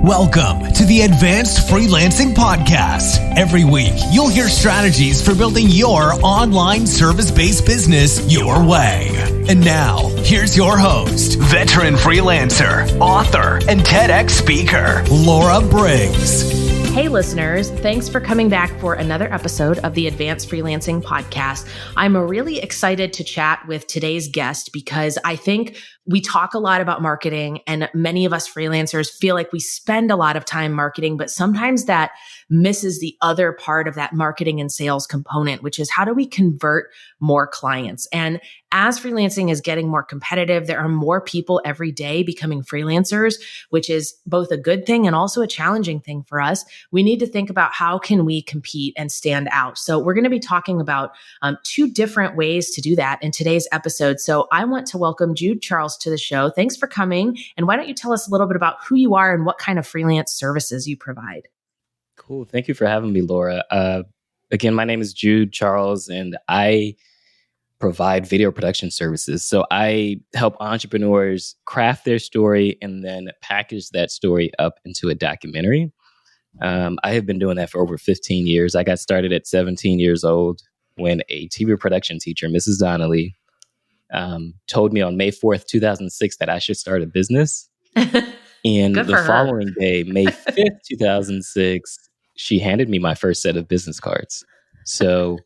Welcome to the Advanced Freelancing Podcast. Every week, you'll hear strategies for building your online service-based business your way. And now, here's your host, veteran freelancer, author, and TEDx speaker, Laura Briggs. Hey listeners, thanks for coming back for another episode of the Advanced Freelancing Podcast. I'm really excited to chat with today's guest because I think we talk a lot about marketing and many of us freelancers feel like we spend a lot of time marketing, but sometimes that misses the other part of that marketing and sales component, which is how do we convert more clients? And as freelancing is getting more competitive, there are more people every day becoming freelancers, which is both a good thing and also a challenging thing for us. We need to think about how can we compete and stand out. So we're going to be talking about two different ways to do that in today's episode. So I want to welcome Jude Charles to the show. Thanks for coming. And why don't you tell us a little bit about who you are and what kind of freelance services you provide? Cool. Thank you for having me, Laura. Again, my name is Jude Charles, and I provide video production services. So I help entrepreneurs craft their story and then package that story up into a documentary. I have been doing that for over 15 years. I got started at 17 years old when a TV production teacher, Mrs. Donnelly, told me on May 4th, 2006, that I should start a business. And the following day, May 5th, 2006, she handed me my first set of business cards. So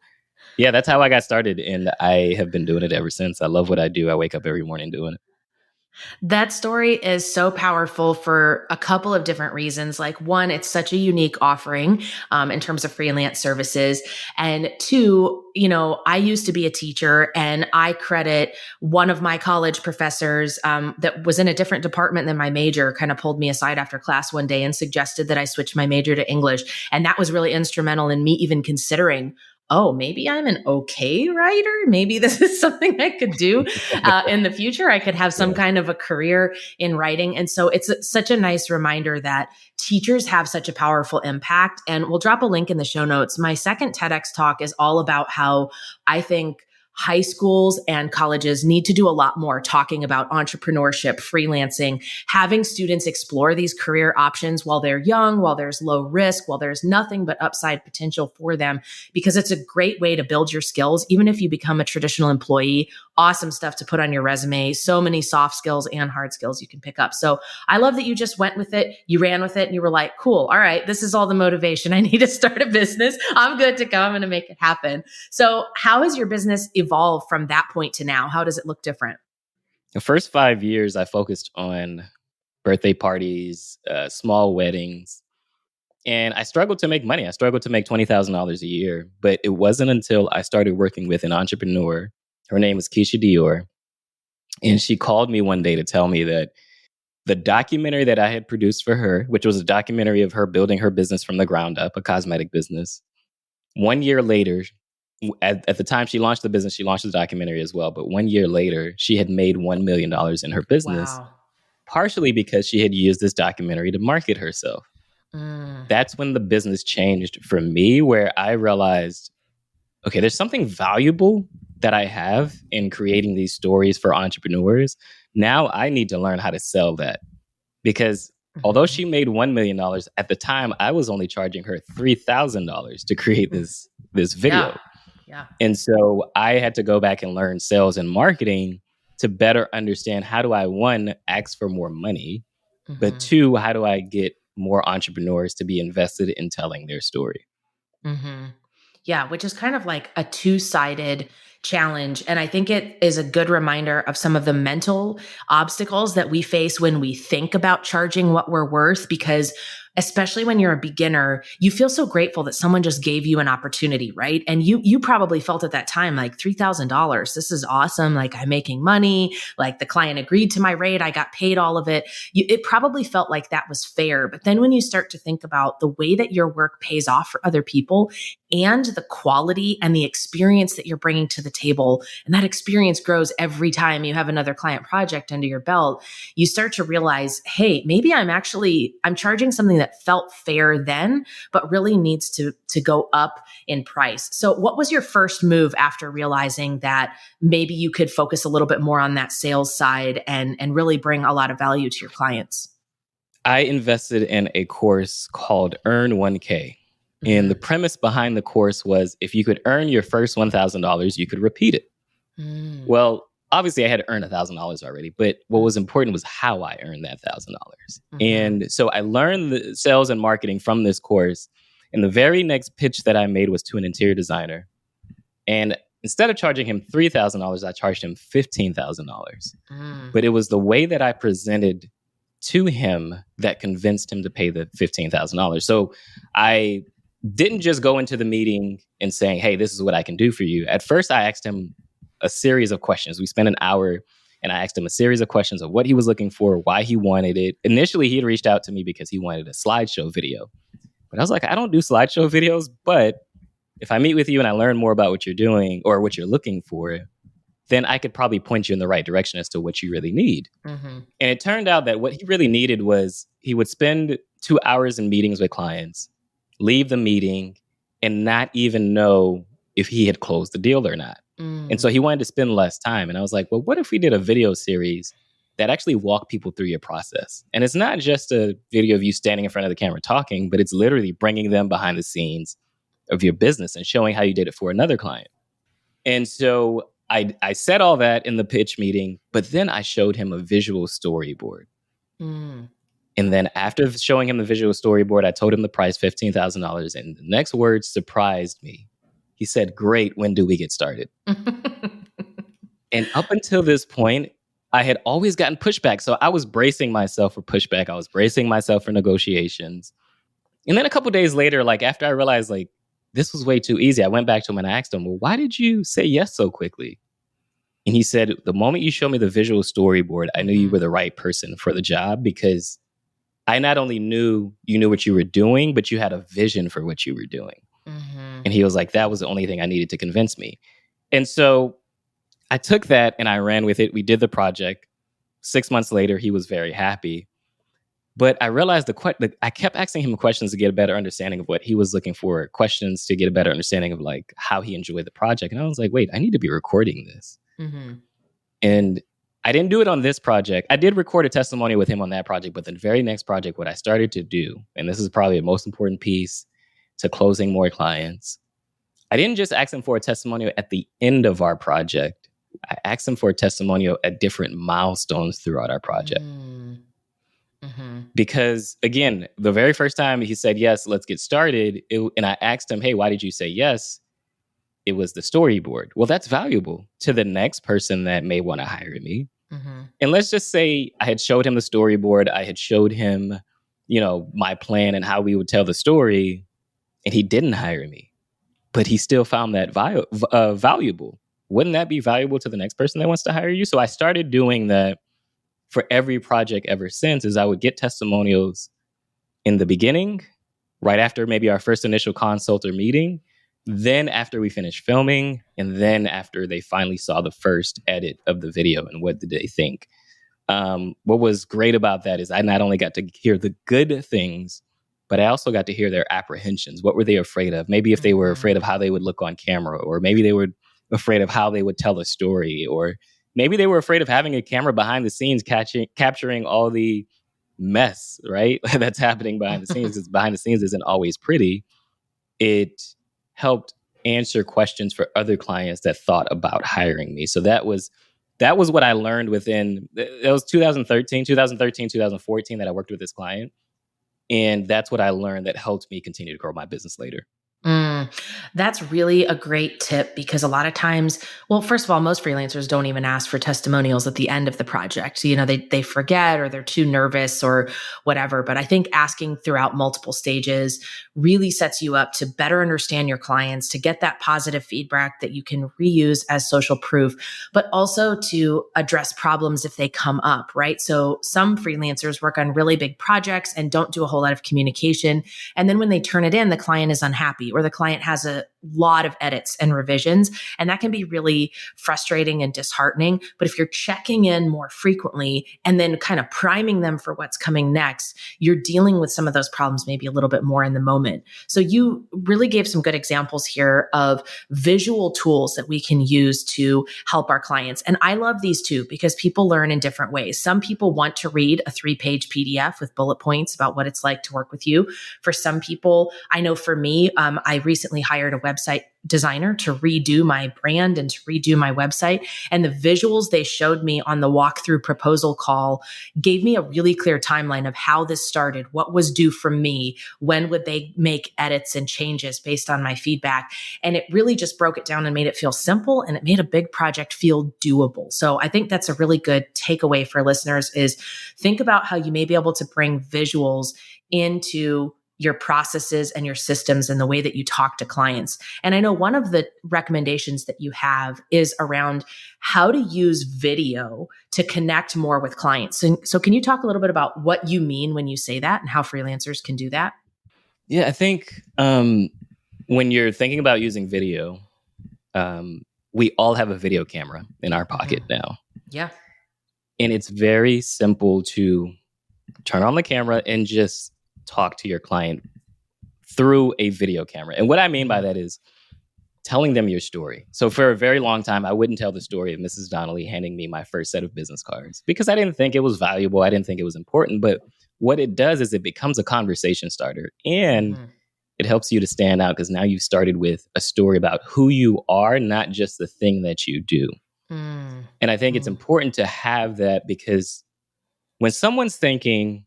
yeah, that's how I got started. And I have been doing it ever since. I love what I do. I wake up every morning doing it. That story is so powerful for a couple of different reasons. Like one, it's such a unique offering in terms of freelance services. And two, I used to be a teacher and I credit one of my college professors that was in a different department than my major kind of pulled me aside after class one day and suggested that I switch my major to English. And that was really instrumental in me even considering, oh, maybe I'm an okay writer. Maybe this is something I could do in the future. I could have some kind of a career in writing. And so it's such a nice reminder that teachers have such a powerful impact. And we'll drop a link in the show notes. My second TEDx talk is all about how I think high schools and colleges need to do a lot more talking about entrepreneurship, freelancing, having students explore these career options while they're young, while there's low risk, while there's nothing but upside potential for them, because it's a great way to build your skills. Even if you become a traditional employee, awesome stuff to put on your resume, so many soft skills and hard skills you can pick up. So I love that you just went with it. You ran with it and you were like, cool. All right. This is all the motivation. I need to start a business. I'm good to go. I'm going to make it happen. So how has your business evolved from that point to now? How does it look different? The first 5 years, I focused on birthday parties, small weddings, and I struggled to make money. I struggled to make $20,000 a year, but it wasn't until I started working with an entrepreneur. Her name is Keisha Dior, and she called me one day to tell me that the documentary that I had produced for her, which was a documentary of her building her business from the ground up, a cosmetic business, 1 year later, at the time she launched the business, she launched the documentary as well. But 1 year later, she had made $1 million in her business, Wow. partially because she had used this documentary to market herself. That's when the business changed for me, where I realized, okay, there's something valuable that I have in creating these stories for entrepreneurs. Now I need to learn how to sell that, because although she made $1 million at the time, I was only charging her $3,000 to create this video. Yeah. And so I had to go back and learn sales and marketing to better understand, how do I, one, ask for more money, but two, how do I get more entrepreneurs to be invested in telling their story? Yeah, which is kind of like a two-sided challenge. And I think it is a good reminder of some of the mental obstacles that we face when we think about charging what we're worth, because especially when you're a beginner, you feel so grateful that someone just gave you an opportunity, right? And you probably felt at that time like $3,000. This is awesome. Like, I'm making money. Like, the client agreed to my rate. I got paid all of it. It probably felt like that was fair. But then when you start to think about the way that your work pays off for other people and the quality and the experience that you're bringing to the table, and that experience grows every time you have another client project under your belt, you start to realize, hey, maybe I'm charging something that felt fair then, but really needs to go up in price. So what was your first move after realizing that maybe you could focus a little bit more on that sales side and really bring a lot of value to your clients? I invested in a course called Earn 1K. And the premise behind the course was if you could earn your first $1,000, you could repeat it. Mm. Well, obviously I had earned $1,000 already, but what was important was how I earned that $1,000. And so I learned the sales and marketing from this course. And the very next pitch that I made was to an interior designer. And instead of charging him $3,000, I charged him $15,000. But it was the way that I presented to him that convinced him to pay the $15,000. So I didn't just go into the meeting and saying, hey, this is what I can do for you. At first, I asked him a series of questions. We spent an hour and I asked him a series of questions of what he was looking for, why he wanted it. Initially, he had reached out to me because he wanted a slideshow video. But I was like, I don't do slideshow videos, but if I meet with you and I learn more about what you're doing or what you're looking for, then I could probably point you in the right direction as to what you really need. And it turned out that what he really needed was he would spend 2 hours in meetings with clients, leave the meeting, and not even know if he had closed the deal or not. And so he wanted to spend less time. And I was like, well, what if we did a video series that actually walked people through your process? And it's not just a video of you standing in front of the camera talking, but it's literally bringing them behind the scenes of your business and showing how you did it for another client. And so I said all that in the pitch meeting, but then I showed him a visual storyboard. And then after showing him the visual storyboard, I told him the price, $15,000. And the next words surprised me. He said, great, when do we get started? And up until this point, I had always gotten pushback. So I was bracing myself for pushback. I was bracing myself for negotiations. And then a couple of days later, like after I realized like this was way too easy, I went back to him and I asked him, well, why did you say yes so quickly? And he said, the moment you showed me the visual storyboard, I knew you were the right person for the job because I not only knew you knew what you were doing, but you had a vision for what you were doing. And he was like, that was the only thing I needed to convince me. And so I took that and I ran with it. We did the project. 6 months later, he was very happy. But I realized I kept asking him questions to get a better understanding of what he was looking for, questions to get a better understanding of like how he enjoyed the project. And I was like, wait, I need to be recording this. And I didn't do it on this project. I did record a testimonial with him on that project, but the very next project, what I started to do, and this is probably the most important piece to closing more clients, I didn't just ask him for a testimonial at the end of our project. I asked him for a testimonial at different milestones throughout our project. Because again, the very first time he said, yes, let's get started. And I asked him, hey, why did you say yes? It was the storyboard. Well, that's valuable to the next person that may want to hire me. And let's just say I had showed him the storyboard. I had showed him, my plan and how we would tell the story. And he didn't hire me, but he still found that valuable. Wouldn't that be valuable to the next person that wants to hire you? So I started doing that for every project ever since. Is I would get testimonials in the beginning, right after maybe our first initial consult or meeting, then after we finished filming, and then after they finally saw the first edit of the video and what did they think. What was great about that is I not only got to hear the good things, but I also got to hear their apprehensions. What were they afraid of? Maybe if they were afraid of how they would look on camera, or maybe they were afraid of how they would tell a story, or maybe they were afraid of having a camera behind the scenes capturing all the mess, right? That's happening behind the scenes, because behind the scenes isn't always pretty. It helped answer questions for other clients that thought about hiring me. So that was what I learned within, it was 2013, 2014 that I worked with this client. And that's what I learned that helped me continue to grow my business later. That's really a great tip, because a lot of times, well, first of all, most freelancers don't even ask for testimonials at the end of the project. They forget, or they're too nervous or whatever. But I think asking throughout multiple stages really sets you up to better understand your clients, to get that positive feedback that you can reuse as social proof, but also to address problems if they come up, right? So some freelancers work on really big projects and don't do a whole lot of communication. And then when they turn it in, the client is unhappy, or the client client has a lot of edits and revisions, and that can be really frustrating and disheartening. But if you're checking in more frequently and then kind of priming them for what's coming next, you're dealing with some of those problems maybe a little bit more in the moment. So you really gave some good examples here of visual tools that we can use to help our clients. And I love these too, because people learn in different ways. Some people want to read a 3-page PDF with bullet points about what it's like to work with you. For some people, I know for me, I recently hired a website designer to redo my brand and to redo my website. And the visuals they showed me on the walkthrough proposal call gave me a really clear timeline of how this started, what was due from me, when would they make edits and changes based on my feedback. And it really just broke it down and made it feel simple, and it made a big project feel doable. So I think that's a really good takeaway for listeners is think about how you may be able to bring visuals into your processes and your systems and the way that you talk to clients. And I know one of the recommendations that you have is around how to use video to connect more with clients. So can you talk a little bit about what you mean when you say that and how freelancers can do that? Yeah, I think when you're thinking about using video, we all have a video camera in our pocket now. Yeah. And it's very simple to turn on the camera and just talk to your client through a video camera. And what I mean by that is telling them your story. So for a very long time, I wouldn't tell the story of Mrs. Donnelly handing me my first set of business cards because I didn't think it was valuable. I didn't think it was important. But what it does is it becomes a conversation starter, and it helps you to stand out because now you've started with a story about who you are, not just the thing that you do. And I think it's important to have that because when someone's thinking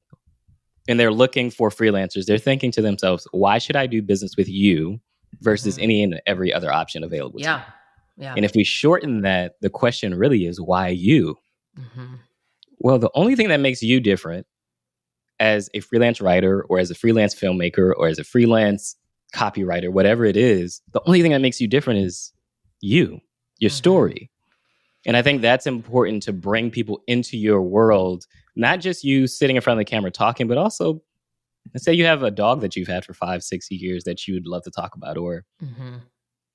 and they're looking for freelancers, they're thinking to themselves, why should I do business with you versus any and every other option available to me? Yeah. And if we shorten that, the question really is, why you? Well, the only thing that makes you different as a freelance writer or as a freelance filmmaker or as a freelance copywriter, whatever it is, the only thing that makes you different is you, your story. And I think that's important to bring people into your world, not just you sitting in front of the camera talking, but also, let's say you have a dog that you've had for 5-6 years that you would love to talk about, or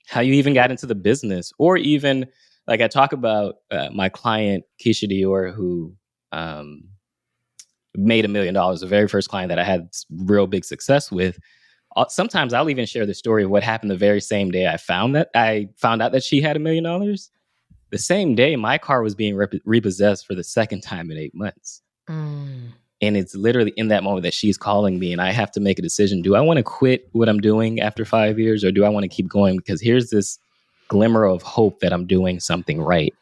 how you even got into the business, or even like I talk about my client, Keisha Dior, who made $1 million, the very first client that I had real big success with. Sometimes I'll even share the story of what happened the very same day I found out that she had $1 million. The same day, my car was being repossessed for the second time in 8 months. And it's literally in that moment that she's calling me and I have to make a decision. Do I want to quit what I'm doing after 5 years, or do I want to keep going? Because here's this glimmer of hope that I'm doing something right.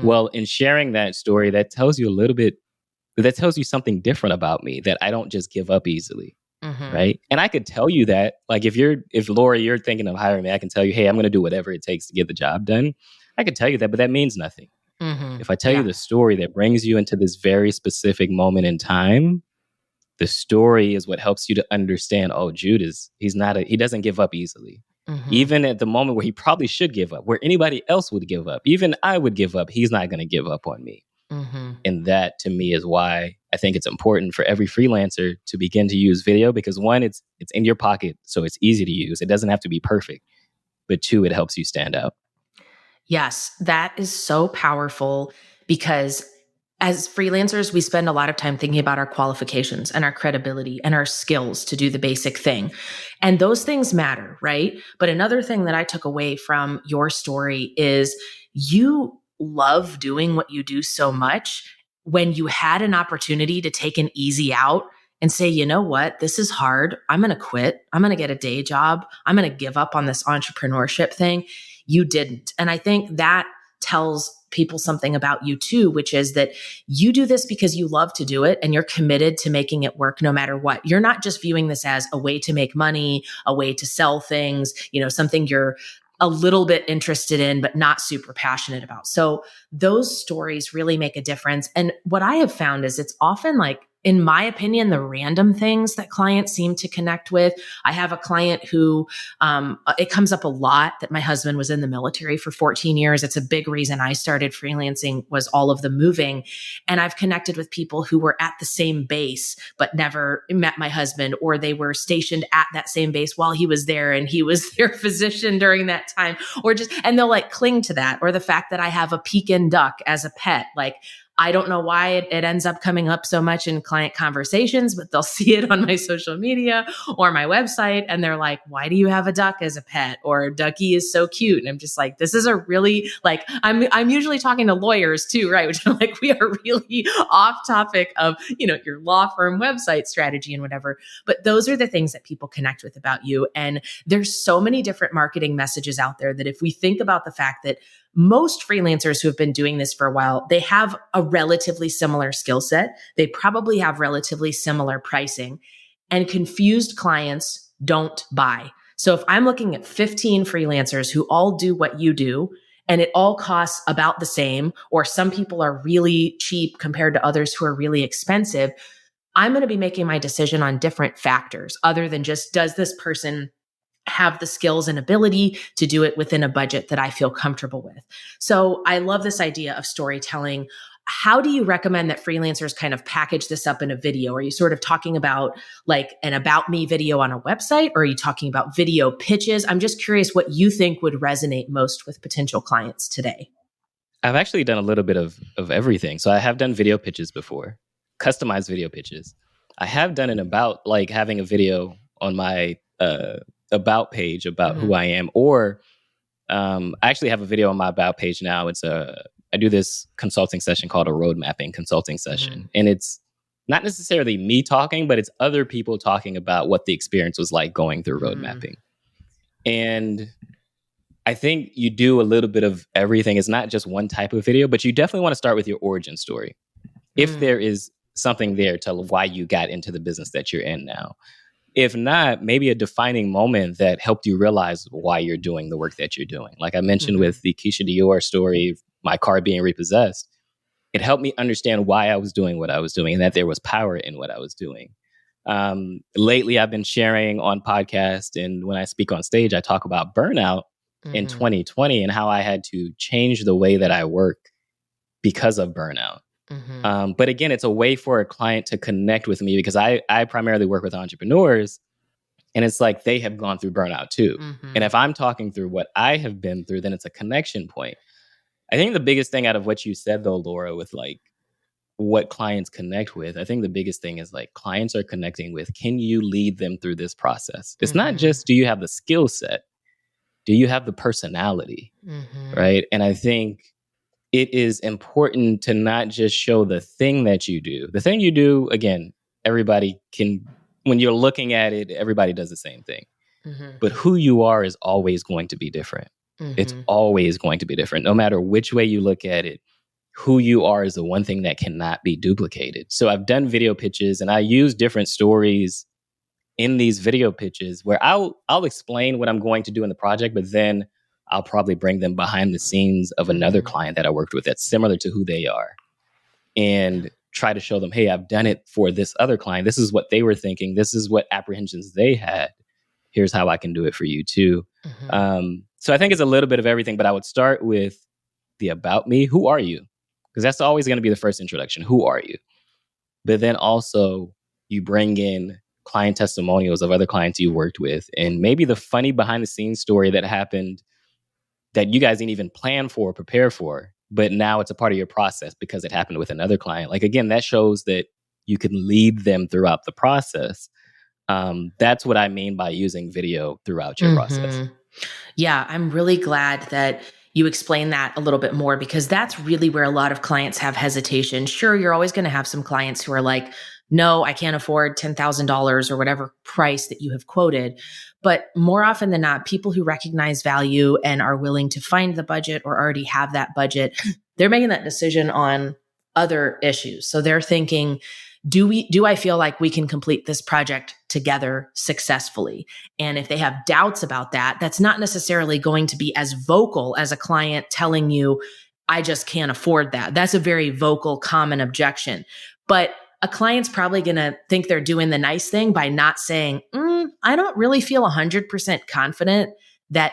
Well, in sharing that story, that tells you something different about me, that I don't just give up easily. Right. And I could tell you that, like, if Laura, you're thinking of hiring me, I can tell you, hey, I'm going to do whatever it takes to get the job done. I could tell you that, but that means nothing. If I tell you the story that brings you into this very specific moment in time, the story is what helps you to understand, oh, Jude he doesn't give up easily. Even at the moment where he probably should give up, where anybody else would give up, even I would give up, he's not going to give up on me. And that to me is why I think it's important for every freelancer to begin to use video, because one, it's in your pocket, so it's easy to use. It doesn't have to be perfect. But two, it helps you stand out. Yes, that is so powerful, because as freelancers, we spend a lot of time thinking about our qualifications and our credibility and our skills to do the basic thing. And those things matter, right? But another thing that I took away from your story is you love doing what you do so much. When you had an opportunity to take an easy out and say, you know what, this is hard. I'm going to quit. I'm going to get a day job. I'm going to give up on this entrepreneurship thing. You didn't. And I think that tells people something about you too, which is that you do this because you love to do it and you're committed to making it work no matter what. You're not just viewing this as a way to make money, a way to sell things, something you're a little bit interested in, but not super passionate about. So those stories really make a difference. And what I have found is it's often like in my opinion, the random things that clients seem to connect with. I have a client who, it comes up a lot that my husband was in the military for 14 years. It's a big reason I started freelancing was all of the moving. And I've connected with people who were at the same base, but never met my husband, or they were stationed at that same base while he was there and he was their physician during that time, or just, and they'll like cling to that, or the fact that I have a Pekin duck as a pet. Like, I don't know why it ends up coming up so much in client conversations, but they'll see it on my social media or my website. And they're like, why do you have a duck as a pet? Or Ducky is so cute. And I'm just like, this is a really like, I'm usually talking to lawyers too, right? Which I'm like, we are really off topic of, your law firm website strategy and whatever. But those are the things that people connect with about you. And there's so many different marketing messages out there that if we think about the fact that most freelancers who have been doing this for a while, they have a relatively similar skill set. They probably have relatively similar pricing, and confused clients don't buy. So if I'm looking at 15 freelancers who all do what you do, and it all costs about the same, or some people are really cheap compared to others who are really expensive, I'm going to be making my decision on different factors other than just, does this person have the skills and ability to do it within a budget that I feel comfortable with? So I love this idea of storytelling. How do you recommend that freelancers kind of package this up in a video? Are you sort of talking about like an about me video on a website, or are you talking about video pitches? I'm just curious what you think would resonate most with potential clients today. I've actually done a little bit of everything. So I have done video pitches before, customized video pitches. I have done an about, like having a video on my about page about who I am, or I actually have a video on my about page now. I do this consulting session called a road mapping consulting session. And it's not necessarily me talking, but it's other people talking about what the experience was like going through road mapping. And I think you do a little bit of everything. It's not just one type of video, but you definitely want to start with your origin story. If there is something there to why you got into the business that you're in now. If not, maybe a defining moment that helped you realize why you're doing the work that you're doing. Like I mentioned with the Keisha Dior story, my car being repossessed, it helped me understand why I was doing what I was doing and that there was power in what I was doing. Lately, I've been sharing on podcasts, and when I speak on stage, I talk about burnout in 2020 and how I had to change the way that I work because of burnout. But again, it's a way for a client to connect with me because I primarily work with entrepreneurs, and it's like they have gone through burnout too. And if I'm talking through what I have been through, then it's a connection point. I think the biggest thing out of what you said though, Laura, with like what clients connect with, I think the biggest thing is like clients are connecting with, can you lead them through this process? It's not just, do you have the skill set? Do you have the personality? Right? And I think it is important to not just show the thing that you do. The thing you do, again, everybody can, when you're looking at it, everybody does the same thing. But who you are is always going to be different. It's always going to be different. No matter which way you look at it, who you are is the one thing that cannot be duplicated. So I've done video pitches and I use different stories in these video pitches where I'll explain what I'm going to do in the project, but then I'll probably bring them behind the scenes of another client that I worked with that's similar to who they are and try to show them, hey, I've done it for this other client. This is what they were thinking. This is what apprehensions they had. Here's how I can do it for you too. So I think it's a little bit of everything, but I would start with the about me. Who are you? Because that's always going to be the first introduction. Who are you? But then also you bring in client testimonials of other clients you worked with and maybe the funny behind the scenes story that happened that you guys didn't even plan for or prepare for, but now it's a part of your process because it happened with another client. Like, again, that shows that you can lead them throughout the process. That's what I mean by using video throughout your process. Yeah, I'm really glad that you explain that a little bit more because that's really where a lot of clients have hesitation. Sure, you're always going to have some clients who are like, no, I can't afford $10,000 or whatever price that you have quoted. But more often than not, people who recognize value and are willing to find the budget or already have that budget, they're making that decision on other issues. So they're thinking, do I feel like we can complete this project together successfully? And if they have doubts about that, that's not necessarily going to be as vocal as a client telling you, I just can't afford that. That's a very vocal, common objection. But a client's probably going to think they're doing the nice thing by not saying, I don't really feel 100% confident that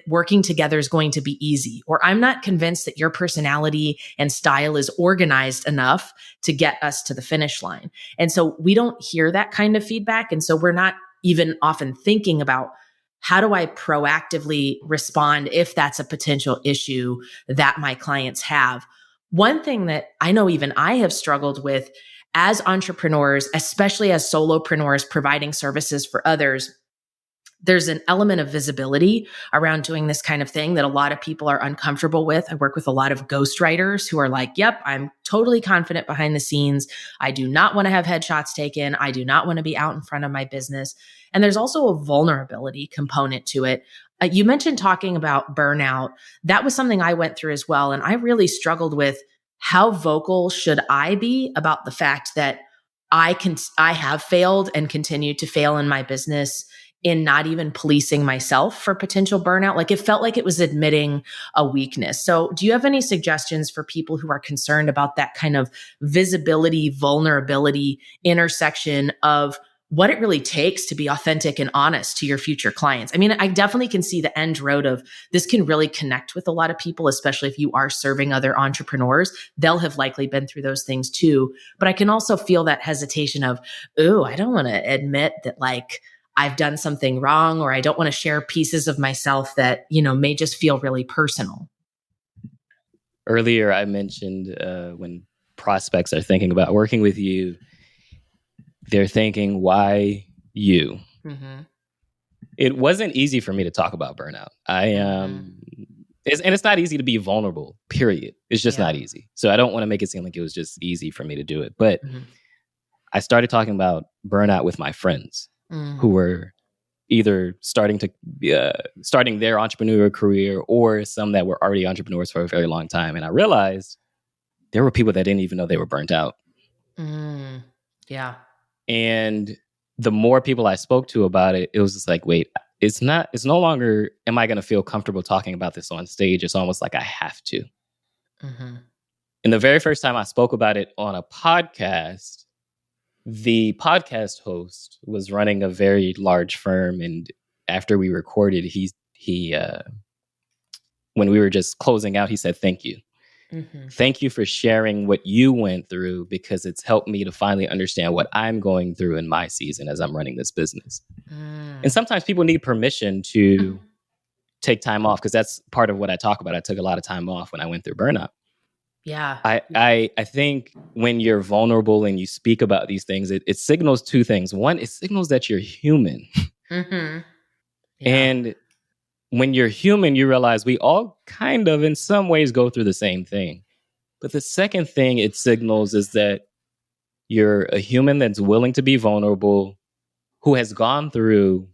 working together is going to be easy, or I'm not convinced that your personality and style is organized enough to get us to the finish line. And so we don't hear that kind of feedback. And so we're not even often thinking about, how do I proactively respond if that's a potential issue that my clients have? One thing that I know even I have struggled with as entrepreneurs, especially as solopreneurs providing services for others, there's an element of visibility around doing this kind of thing that a lot of people are uncomfortable with. I work with a lot of ghostwriters who are like, yep, I'm totally confident behind the scenes. I do not want to have headshots taken. I do not want to be out in front of my business. And there's also a vulnerability component to it. You mentioned talking about burnout. That was something I went through as well. And I really struggled with, how vocal should I be about the fact that I have failed and continue to fail in my business, in not even policing myself for potential burnout. Like, it felt like it was admitting a weakness. So do you have any suggestions for people who are concerned about that kind of visibility, vulnerability intersection of what it really takes to be authentic and honest to your future clients? I mean, I definitely can see the end road of this can really connect with a lot of people, especially if you are serving other entrepreneurs. They'll have likely been through those things too. But I can also feel that hesitation of, ooh, I don't want to admit that like I've done something wrong, or I don't want to share pieces of myself that, may just feel really personal. Earlier, I mentioned when prospects are thinking about working with you, they're thinking, why you? Mm-hmm. It wasn't easy for me to talk about burnout. And it's not easy to be vulnerable, period. It's just not easy. So I don't want to make it seem like it was just easy for me to do it. But I started talking about burnout with my friends who were either starting their entrepreneurial career, or some that were already entrepreneurs for a very long time. And I realized there were people that didn't even know they were burnt out. Yeah. And the more people I spoke to about it, it was just like, wait, it's no longer, am I going to feel comfortable talking about this on stage? It's almost like I have to. And the very first time I spoke about it on a podcast, the podcast host was running a very large firm. And after we recorded, he when we were just closing out, he said, thank you. Thank you for sharing what you went through, because it's helped me to finally understand what I'm going through in my season as I'm running this business. And sometimes people need permission to take time off, because that's part of what I talk about. I took a lot of time off when I went through burnout. Yeah. I think when you're vulnerable and you speak about these things, it signals two things. One, it signals that you're human. And when you're human, you realize we all kind of, in some ways, go through the same thing. But the second thing it signals is that you're a human that's willing to be vulnerable, who has gone through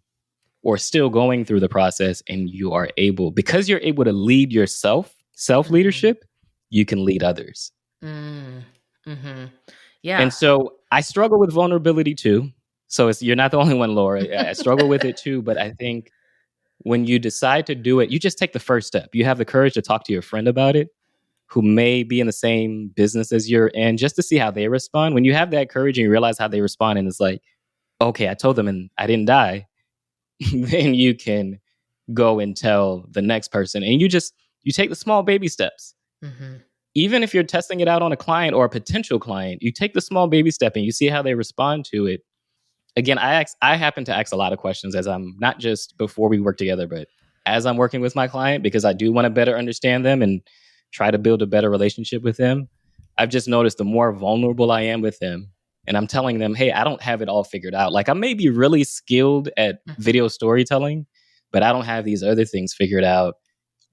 or still going through the process, and you are able, because you're able to lead yourself, self-leadership, you can lead others. Yeah. And so I struggle with vulnerability too. So you're not the only one, Laura. I struggle with it too, but I think when you decide to do it, you just take the first step. You have the courage to talk to your friend about it, who may be in the same business as you're in, just to see how they respond. When you have that courage and you realize how they respond, and it's like, okay, I told them and I didn't die, then you can go and tell the next person. And you take the small baby steps. Even if you're testing it out on a client or a potential client, you take the small baby step and you see how they respond to it. Again, I happen to ask a lot of questions as I'm not just before we work together, but as I'm working with my client, because I do want to better understand them and try to build a better relationship with them. I've just noticed the more vulnerable I am with them, and I'm telling them, hey, I don't have it all figured out. Like, I may be really skilled at video storytelling, but I don't have these other things figured out,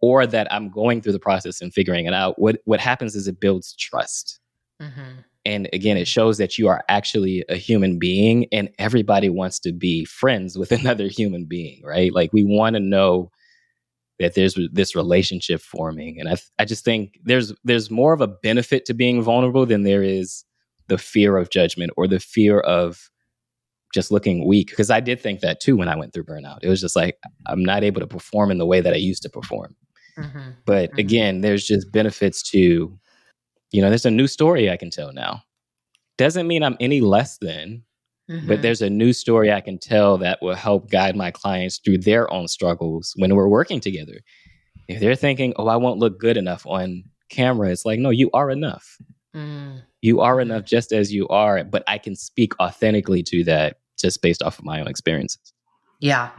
or that I'm going through the process and figuring it out. What happens is it builds trust. And again, it shows that you are actually a human being, and everybody wants to be friends with another human being, right? Like, we want to know that there's this relationship forming. And I just think there's more of a benefit to being vulnerable than there is the fear of judgment or the fear of just looking weak. Because I did think that too when I went through burnout. It was just like, I'm not able to perform in the way that I used to perform. But again, there's just benefits to, there's a new story I can tell now. doesn't mean I'm any less than, but there's a new story I can tell that will help guide my clients through their own struggles when we're working together. If they're thinking, oh, I won't look good enough on camera, it's like, no, you are enough. You are enough just as you are, but I can speak authentically to that just based off of my own experiences. Yeah.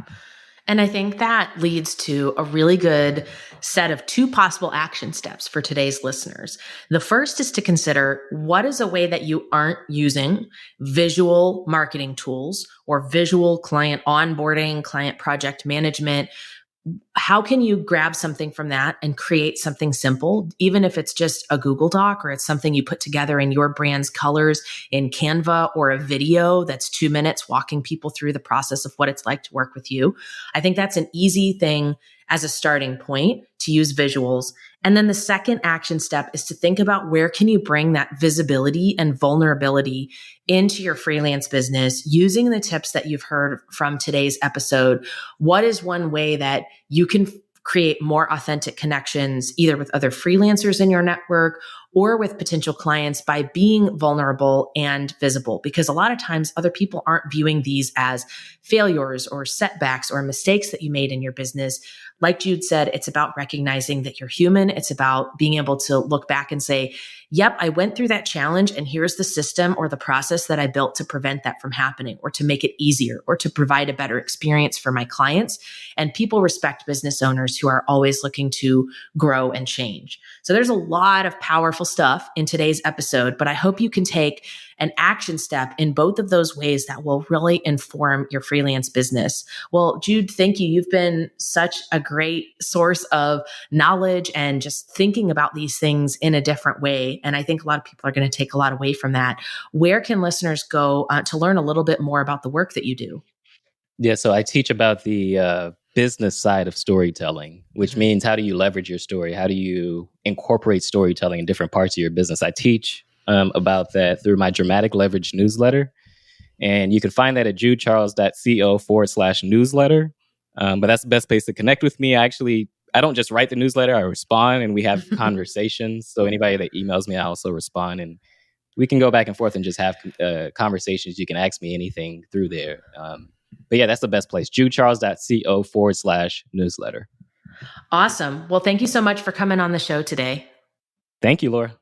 And I think that leads to a really good set of 2 possible action steps for today's listeners. The first is to consider, what is a way that you aren't using visual marketing tools or visual client onboarding, client project management? How can you grab something from that and create something simple, even if it's just a Google Doc or it's something you put together in your brand's colors in Canva, or a video that's 2 minutes walking people through the process of what it's like to work with you? I think that's an easy thing as a starting point to use visuals. And then the second action step is to think about, where can you bring that visibility and vulnerability into your freelance business using the tips that you've heard from today's episode. What is one way that you can create more authentic connections, either with other freelancers in your network or with potential clients, by being vulnerable and visible? Because a lot of times other people aren't viewing these as failures or setbacks or mistakes that you made in your business. Like Jude said, it's about recognizing that you're human. It's about being able to look back and say, yep, I went through that challenge, and here's the system or the process that I built to prevent that from happening, or to make it easier, or to provide a better experience for my clients. And people respect business owners who are always looking to grow and change. So there's a lot of powerful stuff in today's episode, but I hope you can take an action step in both of those ways that will really inform your freelance business. Well, Jude, thank you. You've been such a great source of knowledge and just thinking about these things in a different way. And I think a lot of people are going to take a lot away from that. Where can listeners go to learn a little bit more about the work that you do? Yeah, so I teach about the business side of storytelling, which means, how do you leverage your story? How do you incorporate storytelling in different parts of your business? I teach about that through my Dramatic Leverage newsletter. And you can find that at judecharles.co/newsletter. But that's the best place to connect with me. I don't just write the newsletter, I respond, and we have conversations. So anybody that emails me, I also respond, and we can go back and forth and just have conversations. You can ask me anything through there. But yeah, that's the best place. judecharles.co/newsletter. Awesome. Well, thank you so much for coming on the show today. Thank you, Laura.